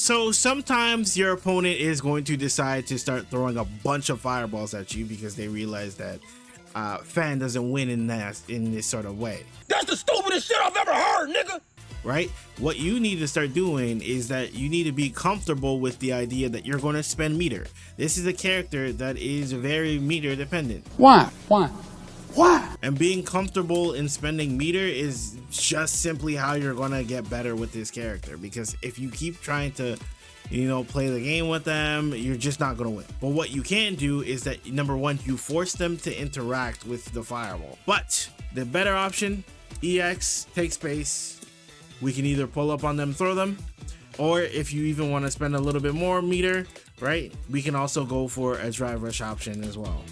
So sometimes your opponent is going to decide to start throwing a bunch of fireballs at you because they realize that Fan doesn't win in this sort of way. That's the stupidest shit I've ever heard, nigga. Right? What you need to start doing is that you need to be comfortable with the idea that you're going to spend meter. This is a character that is very meter dependent. Why? And being comfortable in spending meter is just simply how you're going to get better with this character, because if you keep trying to play the game with them, you're just not going to win. But what you can do is that, number one, you force them to interact with the fireball. But the better option, EX, take space. We can either pull up on them, throw them, or if you even want to spend a little bit more meter, right, we can also go for a drive rush option as well.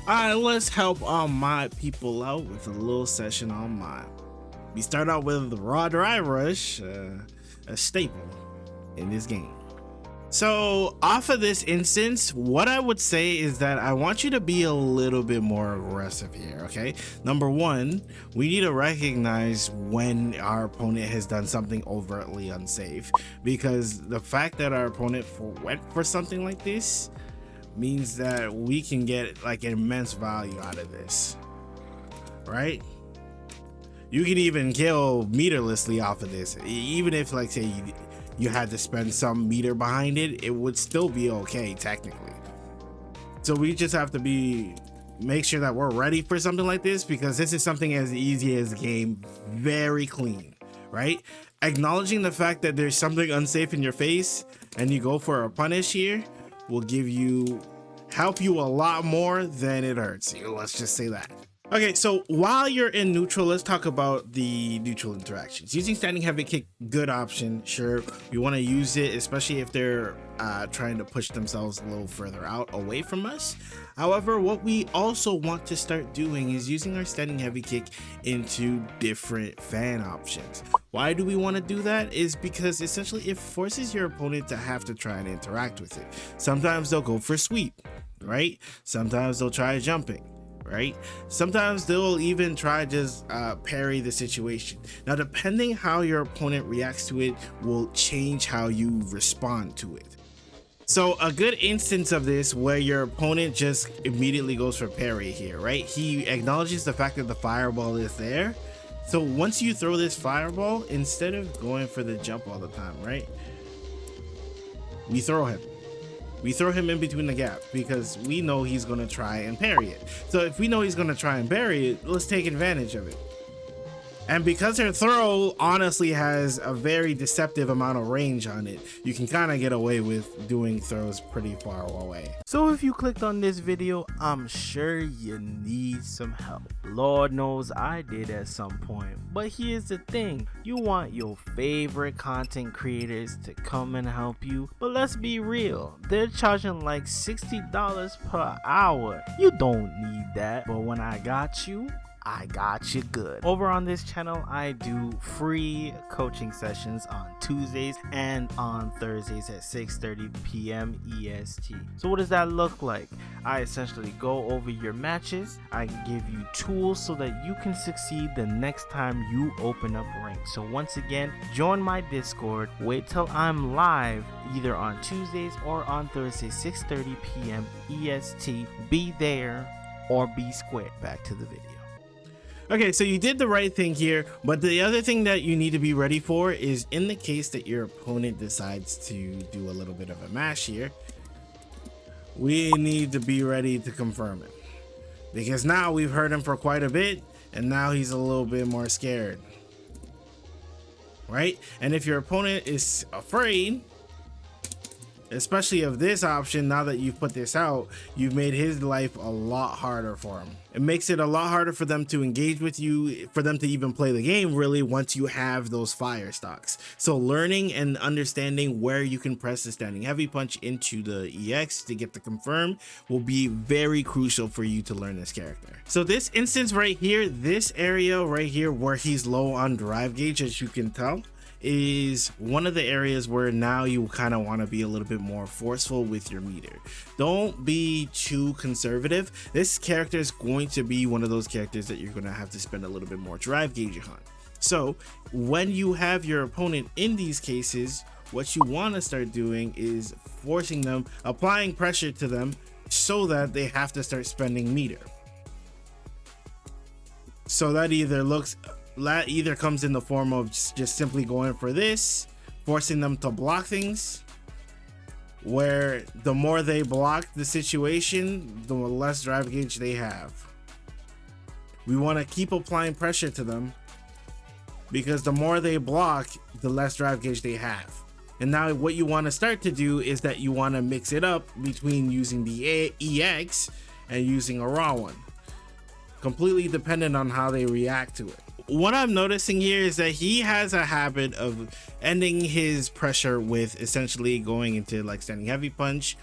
Alright, let's help my people out with a little session on mine. We start out with raw drive rush, a staple in this game. So off of this instance, what I would say is that I want you to be a little bit more aggressive here, okay? Number one, we need to recognize when our opponent has done something overtly unsafe, because the fact that our opponent went for something like this means that we can get like immense value out of this, right? You can even kill meterlessly off of this. Even if, like, say you had to spend some meter behind it, it would still be okay technically. So we just have to make sure that we're ready for something like this, because this is something as easy as a game, very clean, right? Acknowledging the fact that there's something unsafe in your face and you go for a punish here will help you a lot more than it hurts you. Let's just say that. Okay, so while you're in neutral, let's talk about the neutral interactions. Using standing heavy kick, good option. Sure, you want to use it, especially if they're trying to push themselves a little further out away from us. However, what we also want to start doing is using our standing heavy kick into different fan options. Why do we want to do that? Is because essentially it forces your opponent to have to try and interact with it. Sometimes they'll go for sweep, right? Sometimes they'll try jumping, right? Sometimes they'll even try just parry the situation. Now, depending how your opponent reacts to it will change how you respond to it. So a good instance of this where your opponent just immediately goes for parry here, right? He acknowledges the fact that the fireball is there. So once you throw this fireball, instead of going for the jump all the time, right? We throw him. We throw him in between the gap because we know he's going to try and parry it. So if we know he's going to try and parry it, let's take advantage of it. And because her throw honestly has a very deceptive amount of range on it, you can kind of get away with doing throws pretty far away. So if you clicked on this video, I'm sure you need some help. Lord knows I did at some point. But here's the thing, you want your favorite content creators to come and help you. But let's be real, they're charging like $60 per hour. You don't need that. But when I got you good. Over on this channel, I do free coaching sessions on Tuesdays and on Thursdays at 6:30 p.m. EST. So what does that look like? I essentially go over your matches. I give you tools so that you can succeed the next time you open up rank. So once again, join my Discord. Wait till I'm live either on Tuesdays or on Thursdays, 6:30 p.m. EST. Be there or be square. Back to the video. Okay, so you did the right thing here, but the other thing that you need to be ready for is in the case that your opponent decides to do a little bit of a mash here, we need to be ready to confirm it. Because now we've heard him for quite a bit, and now he's a little bit more scared. Right? And if your opponent is afraid, especially of this option, now that you've put this out, you've made his life a lot harder for him. It makes it a lot harder for them to engage with you, for them to even play the game really once you have those fire stocks. So learning and understanding where you can press the standing heavy punch into the EX to get the confirm will be very crucial for you to learn this character. So this instance right here, this area right here where he's low on drive gauge, as you can tell, is one of the areas where now you kind of want to be a little bit more forceful with your meter. Don't be too conservative. This character is going to be one of those characters that you're going to have to spend a little bit more drive gauge on. So when you have your opponent in these cases, what you want to start doing is forcing them, applying pressure to them so that they have to start spending meter. So that either comes in the form of just simply going for this, forcing them to block things, where the more they block the situation, the less drive gauge they have. We want to keep applying pressure to them because the more they block, the less drive gauge they have. And now what you want to start to do is that you want to mix it up between using the EX and using a raw one, completely dependent on how they react to it. What I'm noticing here is that he has a habit of ending his pressure with essentially going into like standing heavy punch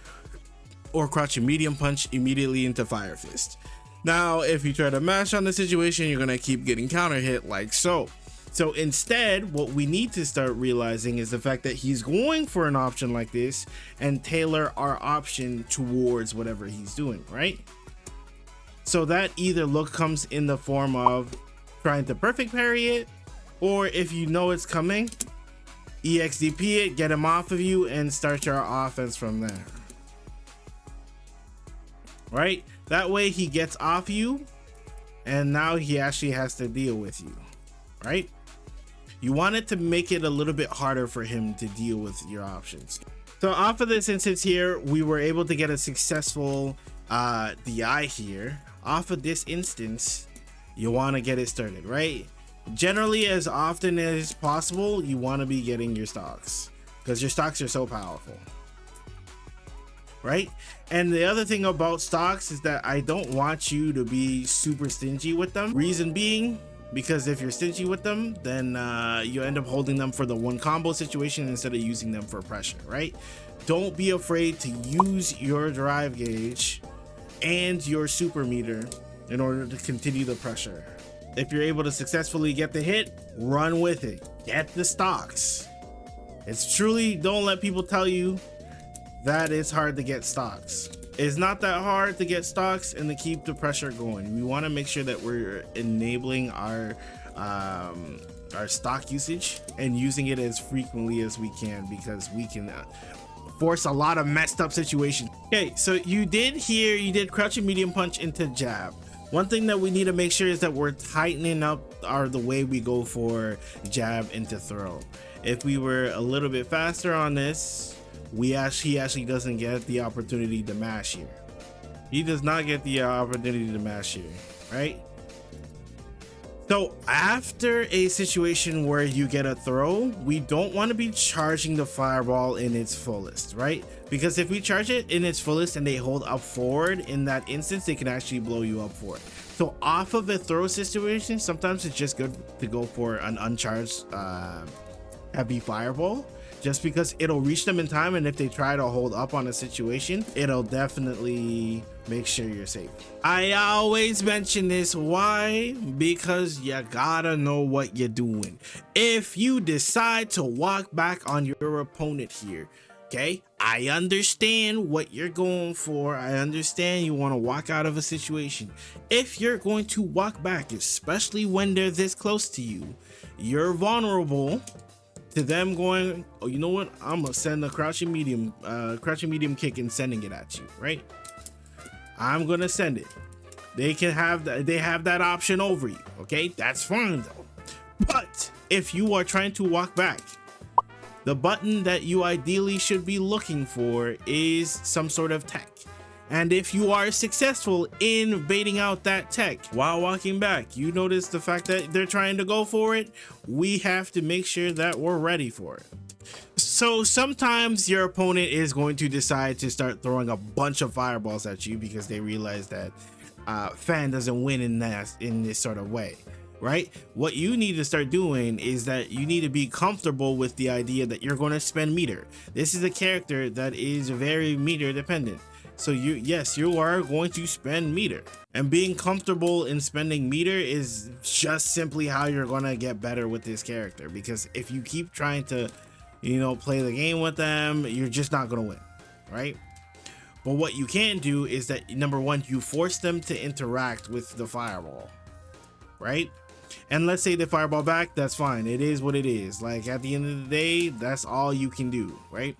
or crouching medium punch immediately into fire fist. Now, if you try to mash on the situation, you're gonna keep getting counter hit like so. So instead, what we need to start realizing is the fact that he's going for an option like this and tailor our option towards whatever he's doing, right? So that either look comes in the form of trying to perfect parry it, or if you know it's coming, EXDP it, get him off of you, and start your offense from there. Right? That way he gets off you, and now he actually has to deal with you. Right? You want it to make it a little bit harder for him to deal with your options. So off of this instance here, we were able to get a successful DI here. Off of this instance, you want to get it started, right? Generally, as often as possible, you want to be getting your stocks because your stocks are so powerful, right? And the other thing about stocks is that I don't want you to be super stingy with them. Reason being, because if you're stingy with them, then you end up holding them for the one combo situation instead of using them for pressure, right? Don't be afraid to use your drive gauge and your super meter in order to continue the pressure. If you're able to successfully get the hit, run with it. Get the stocks. It's truly, don't let people tell you that it's hard to get stocks. It's not that hard to get stocks and to keep the pressure going. We want to make sure that we're enabling our stock usage and using it as frequently as we can, because we can force a lot of messed up situations. Okay, so you did crouching medium punch into jab. One thing that we need to make sure is that we're tightening up the way we go for jab into throw. If we were a little bit faster on this, he actually doesn't get the opportunity to mash here. He does not get the opportunity to mash here, right? So after a situation where you get a throw, we don't want to be charging the fireball in its fullest, right? Because if we charge it in its fullest and they hold up forward in that instance, they can actually blow you up for it. So off of a throw situation, sometimes it's just good to go for an uncharged heavy fireball, just because it'll reach them in time, and if they try to hold up on a situation, it'll definitely make sure you're safe. I always mention this. Why? Because you gotta know what you're doing. If you decide to walk back on your opponent here, okay, I understand what you're going for. I understand you want to walk out of a situation. If you're going to walk back, especially when they're this close to you, you're vulnerable to them going, oh, you know what, I'm gonna send a crouching medium kick and sending it at you, right? I'm gonna send it. They have that option over you, okay? That's fine though. But if you are trying to walk back, the button that you ideally should be looking for is some sort of tech. And if you are successful in baiting out that tech while walking back, you notice the fact that they're trying to go for it, we have to make sure that we're ready for it. So sometimes your opponent is going to decide to start throwing a bunch of fireballs at you because they realize that Fan doesn't win in this sort of way, right? What you need to start doing is that you need to be comfortable with the idea that you're going to spend meter. This is a character that is very meter dependent. So yes, you are going to spend meter, and being comfortable in spending meter is just simply how you're going to get better with this character. Because if you keep trying to, play the game with them, you're just not going to win, right? But what you can do is that, number one, you force them to interact with the fireball, right? And let's say they fireball back, that's fine. It is what it is. Like, at the end of the day, that's all you can do, right?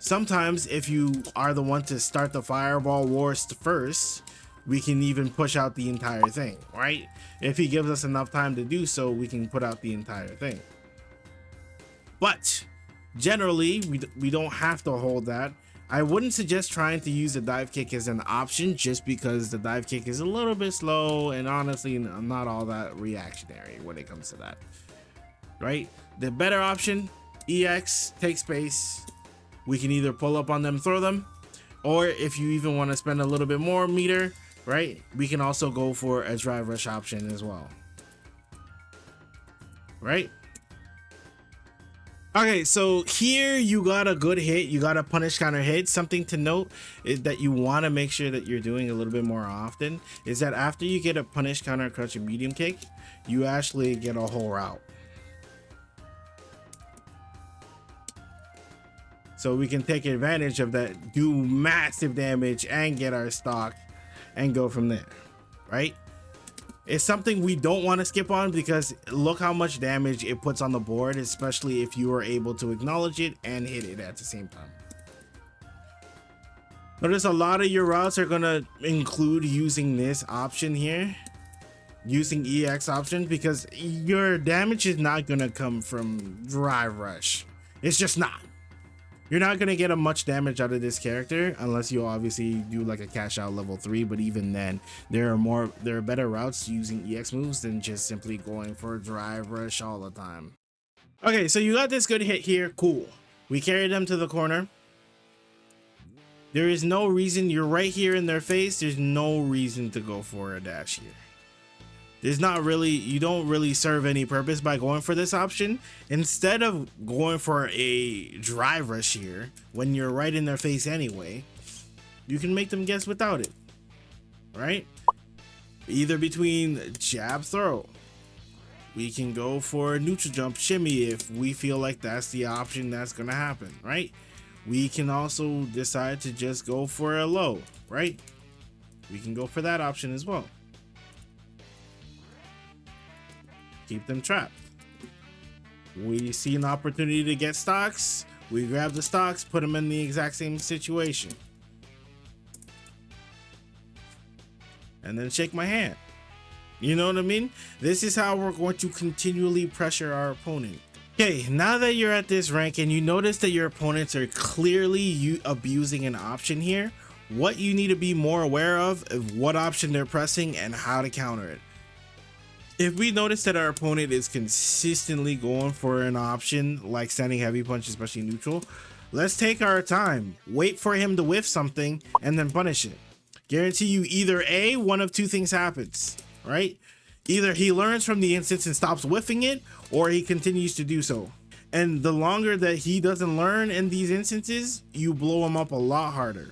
Sometimes if you are the one to start the fireball wars first, we can even push out the entire thing, right? If he gives us enough time to do so, we can put out the entire thing. But generally, we don't have to hold that. I wouldn't suggest trying to use the dive kick as an option, just because the dive kick is a little bit slow and honestly not all that reactionary when it comes to that, right? The better option, EX, take space. We can either pull up on them, throw them, or if you even want to spend a little bit more meter, right, we can also go for a drive rush option as well, right? Okay, so here you got a good hit, you got a punish counter hit. Something to note is that you want to make sure that you're doing a little bit more often is that after you get a punish counter crouch and medium kick, you actually get a whole route. So we can take advantage of that, do massive damage and get our stock and go from there, right? It's something we don't want to skip on because look how much damage it puts on the board, especially if you are able to acknowledge it and hit it at the same time. Notice a lot of your routes are going to include using this option here, using EX option, because your damage is not going to come from drive rush. It's just not. You're not gonna get a much damage out of this character unless you obviously do like a cash out level 3, but even then there are better routes using EX moves than just simply going for drive rush all the time. Okay, so you got this good hit here, cool. We carried them to the corner. There is no reason, you're right here in their face, there's no reason to go for a dash here. There's not really, you don't really serve any purpose by going for this option. Instead of going for a drive rush here, when you're right in their face anyway, you can make them guess without it, right? Either between jab, throw. We can go for a neutral jump, shimmy if we feel like that's the option that's gonna happen, right? We can also decide to just go for a low, right? We can go for that option as well. Keep them trapped. We see an opportunity to get stocks, we grab the stocks, put them in the exact same situation, and then shake my hand. You know what I mean? This is how we're going to continually pressure our opponent. Okay, now that you're at this rank and you notice that your opponents are clearly abusing an option here, what you need to be more aware of what option they're pressing and how to counter it. If we notice that our opponent is consistently going for an option like standing heavy punch, especially neutral, let's take our time, wait for him to whiff something, and then punish it. Guarantee you either A, one of two things happens, right? Either he learns from the instance and stops whiffing it, or he continues to do so. And the longer that he doesn't learn in these instances, you blow him up a lot harder.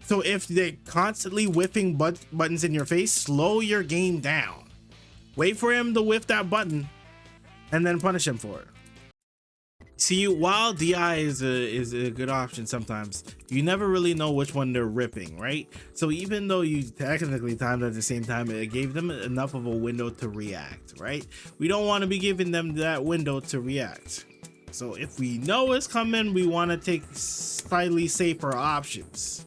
So if they're constantly whiffing buttons in your face, slow your game down. Wait for him to whiff that button and then punish him for it. See, while DI is a good option sometimes, you never really know which one they're ripping, right? So even though you technically timed at the same time, it gave them enough of a window to react, right? We don't want to be giving them that window to react. So if we know it's coming, we want to take slightly safer options.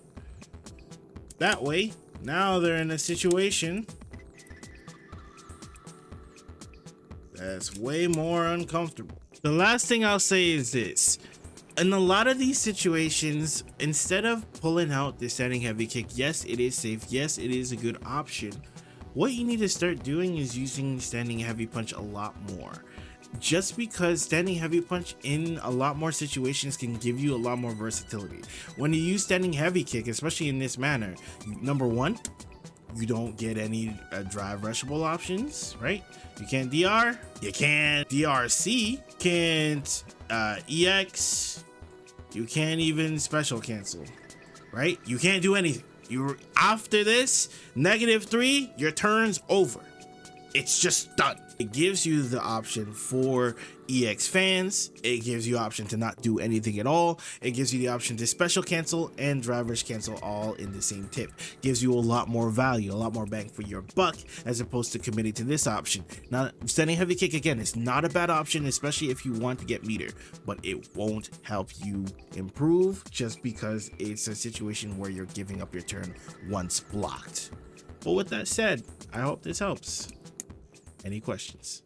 That way, now they're in a situation that's way more uncomfortable. The last thing I'll say is this. In a lot of these situations, instead of pulling out the standing heavy kick, yes, it is safe. Yes, it is a good option. What you need to start doing is using standing heavy punch a lot more. Just because standing heavy punch in a lot more situations can give you a lot more versatility. When you use standing heavy kick, especially in this manner, number one, You don't get any drive rushable options, right? You can't DR, you can't DRC, can't EX, you can't even special cancel, right? You can't do anything. You're after this -3, your turn's over. It's just done. It gives you the option for EX fans. It gives you option to not do anything at all. It gives you the option to special cancel and drive rush cancel all in the same tip. Gives you a lot more value, a lot more bang for your buck, as opposed to committing to this option. Now, sending heavy kick again is not a bad option, especially if you want to get meter, but it won't help you improve just because it's a situation where you're giving up your turn once blocked. But with that said, I hope this helps. Any questions?